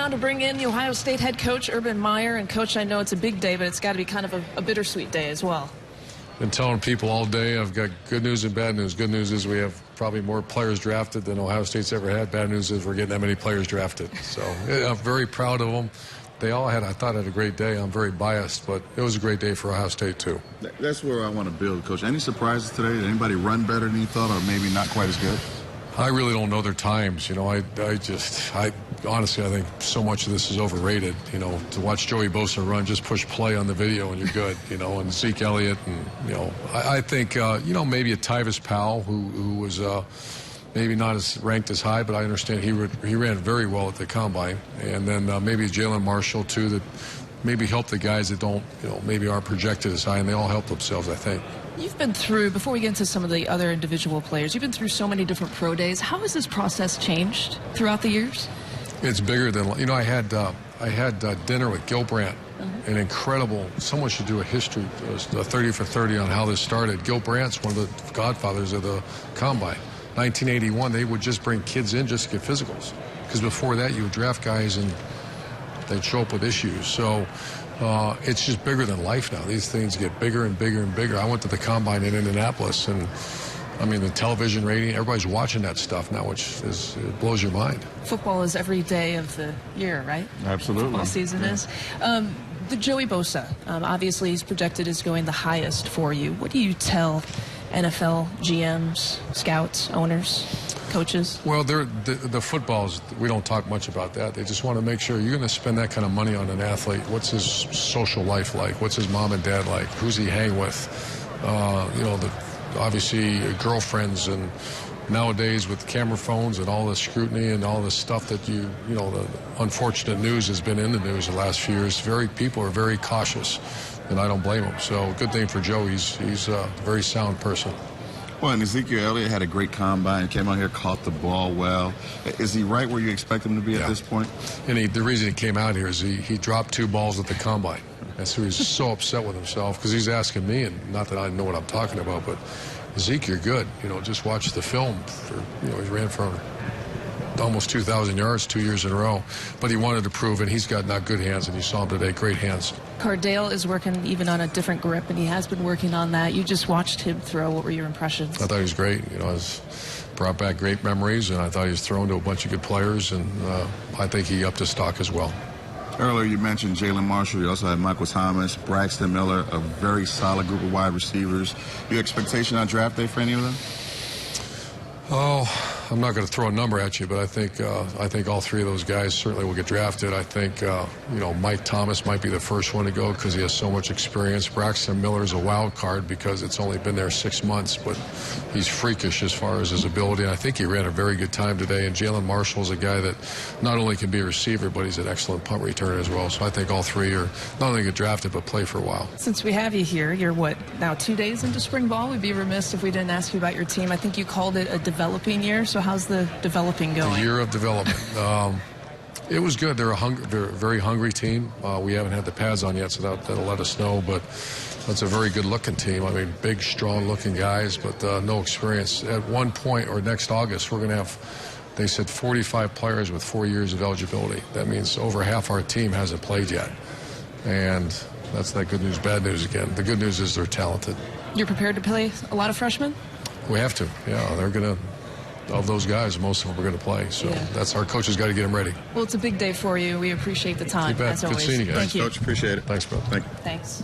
down to bring in the Ohio State head coach, Urban Meyer. And, Coach, I know it's a big day, but it's got to be kind of a bittersweet day as well. Been telling people all day I've got good news and bad news. Good news is we have probably more players drafted than Ohio State's ever had. Bad news is we're getting that many players drafted. So I'm very proud of them. They all had, I thought, had a great day. I'm very biased, but it was a great day for Ohio State, too. That's where I want to build, Coach. Any surprises today? Did anybody run better than you thought, or maybe not quite as good? I really don't know their times. You know, I honestly, I think so much of this is overrated. You know, to watch Joey Bosa run, just push play on the video and you're good. You know, and Zeke Elliott, and you know, I think you know, maybe a Tyvis Powell who was maybe not as ranked as high, but I understand he ran very well at the combine, and then maybe Jalen Marshall too, that maybe helped the guys that don't, you know, maybe aren't projected as high, and they all helped themselves, I think. You've been through, before we get into some of the other individual players, you've been through so many different pro days. How has this process changed throughout the years? It's bigger than, you know, I had dinner with Gil Brandt, an incredible, someone should do a history, a 30 for 30 on how this started. Gil Brandt's one of the godfathers of the combine. 1981, they would just bring kids in just to get physicals. Because before that, you would draft guys and they'd show up with issues. So it's just bigger than life now. These things get bigger and bigger and bigger. I went to the combine in Indianapolis, and I mean, the television rating, everybody's watching that stuff now, which it blows your mind. Football is every day of the year, right? Absolutely. Football season is. The Joey Bosa, obviously he's projected as going the highest for you. What do you tell NFL GMs, scouts, owners, coaches? Well, the footballs, we don't talk much about that. They just want to make sure you're going to spend that kind of money on an athlete. What's his social life like? What's his mom and dad like? Who's he hang with? You know, obviously girlfriends, and nowadays with camera phones and all the scrutiny and all the stuff that you know, the unfortunate news has been in the news the last few years. People are very cautious, and I don't blame them. So good thing for Joe. He's a very sound person. Well, and Ezekiel Elliott had a great combine. Came out here, caught the ball well. Is he right where you expect him to be at this point? And the reason he came out here is he dropped 2 balls at the combine. And so he's so upset with himself because he's asking me, and not that I know what I'm talking about, but Zeke, you're good. You know, just watch the film. You know, he ran for almost 2,000 yards 2 years in a row. But he wanted to prove, and he's got not good hands, and you saw him today, great hands. Cardale is working even on a different grip, and he has been working on that. You just watched him throw. What were your impressions? I thought he was great. You know, it brought back great memories, and I thought he was thrown to a bunch of good players, and I think he upped his stock as well. Earlier you mentioned Jalen Marshall. You also had Michael Thomas, Braxton Miller, a very solid group of wide receivers. Your expectation on draft day for any of them? Oh, I'm not going to throw a number at you, but I think all 3 of those guys certainly will get drafted. I think you know, Mike Thomas might be the first one to go because he has so much experience. Braxton Miller is a wild card because it's only been there 6 months, but he's freakish as far as his ability. And I think he ran a very good time today. And Jalen Marshall is a guy that not only can be a receiver, but he's an excellent punt returner as well. So I think all 3 are not only get drafted, but play for a while. Since we have you here, you're what, now 2 days into spring ball? We'd be remiss if we didn't ask you about your team. I think you called it a developing year. So how's the developing going? The year of development. It was good. They're a very hungry team. We haven't had the pads on yet, so that'll let us know. But that's a very good-looking team. I mean, big, strong-looking guys, but no experience. At one point, or next August, we're going to have, they said, 45 players with 4 years of eligibility. That means over half our team hasn't played yet. And that's that good news, bad news again. The good news is they're talented. You're prepared to play a lot of freshmen? We have to. Yeah, they're going to. Of those guys, most of them are going to play. So that's our coaches got to get them ready. Well, it's a big day for you. We appreciate the time, as always. Good seeing you guys. Thank you. Coach, appreciate it. Thanks, bro. Thank you. Thanks.